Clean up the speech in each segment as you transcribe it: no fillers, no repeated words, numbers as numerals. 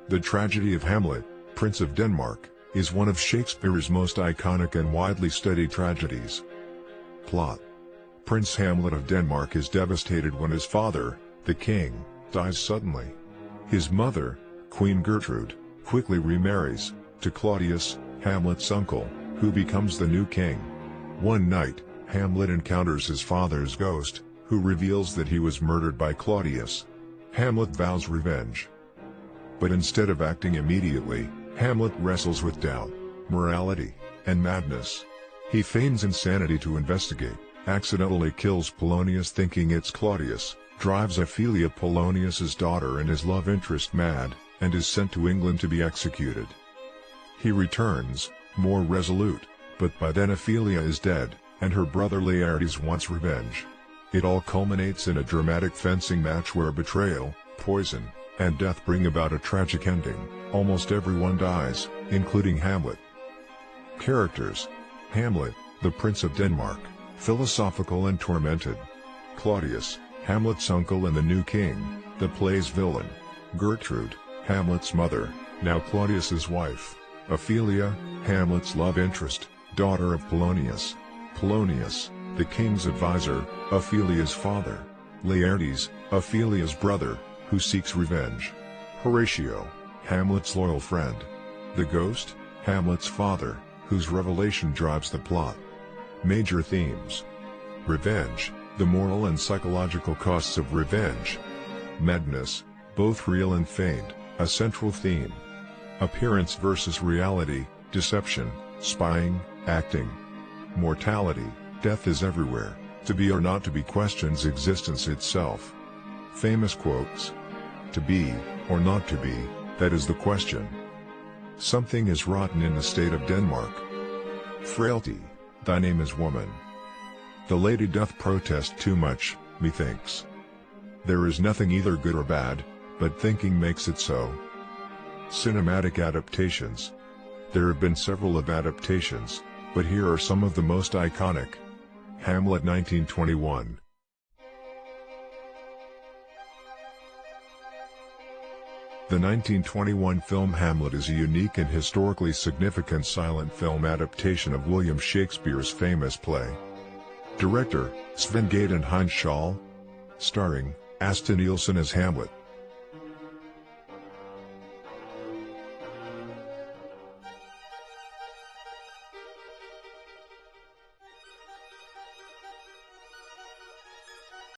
The tragedy of Hamlet, Prince of Denmark, is one of Shakespeare's most iconic and widely studied tragedies. Plot: Prince Hamlet of Denmark is devastated when his father, the king, dies suddenly. His mother, Queen Gertrude, quickly remarries to Claudius, Hamlet's uncle, who becomes the new king. One night, Hamlet encounters his father's ghost, who reveals that he was murdered by Claudius. Hamlet vows revenge. But instead of acting immediately, Hamlet wrestles with doubt, morality, and madness. He feigns insanity to investigate, accidentally kills Polonius thinking it's Claudius, drives Ophelia, Polonius's daughter and his love interest, mad, and is sent to England to be executed. He returns, more resolute, but by then Ophelia is dead, and her brother Laertes wants revenge. It all culminates in a dramatic fencing match where betrayal, poison, and death bring about a tragic ending. Almost everyone dies, including Hamlet. Characters: Hamlet, the Prince of Denmark, philosophical and tormented. Claudius, Hamlet's uncle and the new king, the play's villain. Gertrude, Hamlet's mother, now Claudius's wife. Ophelia, Hamlet's love interest, daughter of Polonius. Polonius, the king's advisor, Ophelia's father. Laertes, Ophelia's brother, who seeks revenge. Horatio, Hamlet's loyal friend. The ghost, Hamlet's father, whose revelation drives the plot. Major themes: revenge, the moral and psychological costs of revenge. Madness, both real and feigned, a central theme. Appearance versus reality, deception, spying, acting. Mortality, death is everywhere, to be or not to be questions existence itself. Famous quotes: to be, or not to be, that is the question. Something is rotten in the state of Denmark. Frailty, thy name is woman. The lady doth protest too much, methinks. There is nothing either good or bad, but thinking makes it so. Cinematic adaptations. There have been several of adaptations, but here are some of the most iconic. Hamlet 1921. The 1921 film Hamlet is a unique and historically significant silent film adaptation of William Shakespeare's famous play. Director, Sven Gade and Heinz Schall. Starring, Asta Nielsen as Hamlet.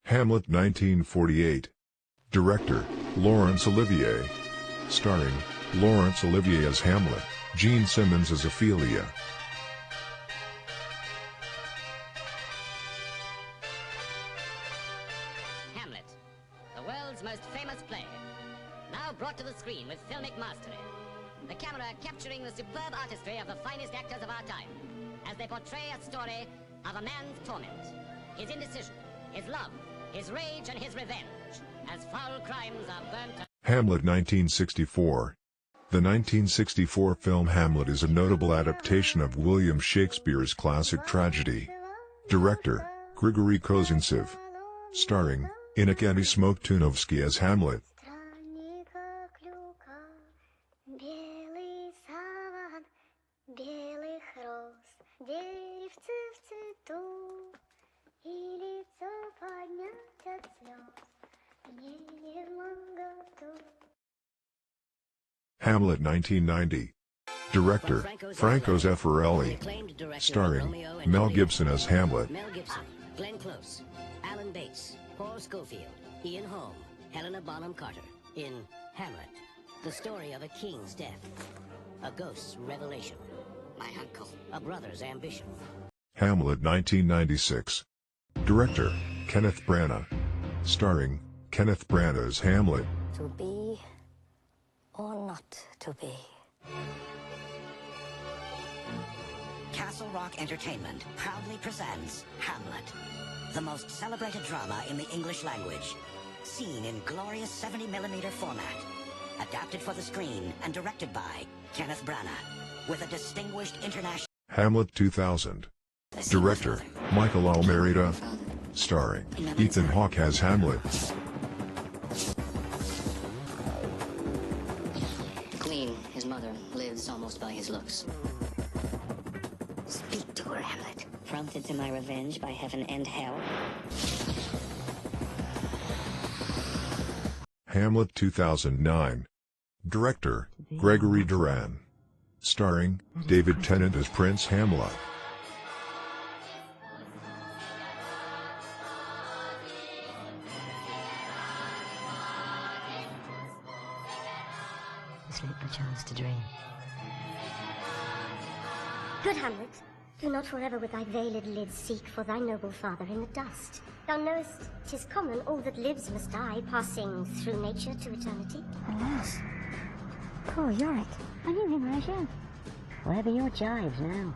Hamlet 1948. Director, Laurence Olivier. Starring, Laurence Olivier as Hamlet, Gene Simmons as Ophelia. Hamlet, the world's most famous play, now brought to the screen with filmic mastery. The camera capturing the superb artistry of the finest actors of our time, as they portray a story of a man's torment, his indecision, his love, his rage and his revenge, as foul crimes are burnt. Hamlet 1964. The 1964 film Hamlet is a notable adaptation of William Shakespeare's classic tragedy. Director, Grigory Kozintsev. Starring, Innocenty Smoktunovsky as Hamlet. Hamlet 1990. Director, Franco Zeffirelli. Starring, Mel Gibson as Hamlet. Mel Gibson, Glenn Close, Alan Bates, Paul Scofield, Ian Holm, Helena Bonham Carter in Hamlet, the story of a king's death, a ghost's revelation, my uncle, a brother's ambition. Hamlet 1996. Director, Kenneth Branagh. Starring, Kenneth Branagh as Hamlet. To be or not to be. Castle Rock Entertainment proudly presents Hamlet, the most celebrated drama in the English language, seen in glorious 70mm format, adapted for the screen and directed by Kenneth Branagh, with a distinguished international... Hamlet 2000. Director, Michael Almerida. Starring, Ethan Hawke as Hamlet. Queen, his mother, lives almost by his looks. Speak to her, Hamlet. Prompted to my revenge by heaven and hell. Hamlet 2009. Director, Gregory Duran. Starring, David Tennant as Prince Hamlet. Sleep perchance to dream. Good Hamlet, do not forever with thy veiled lids seek for thy noble father in the dust. Thou knowest 'tis common all that lives must die, passing through nature to eternity. Alas, poor Yorick. I knew him, Rajah. Where be your jibes now?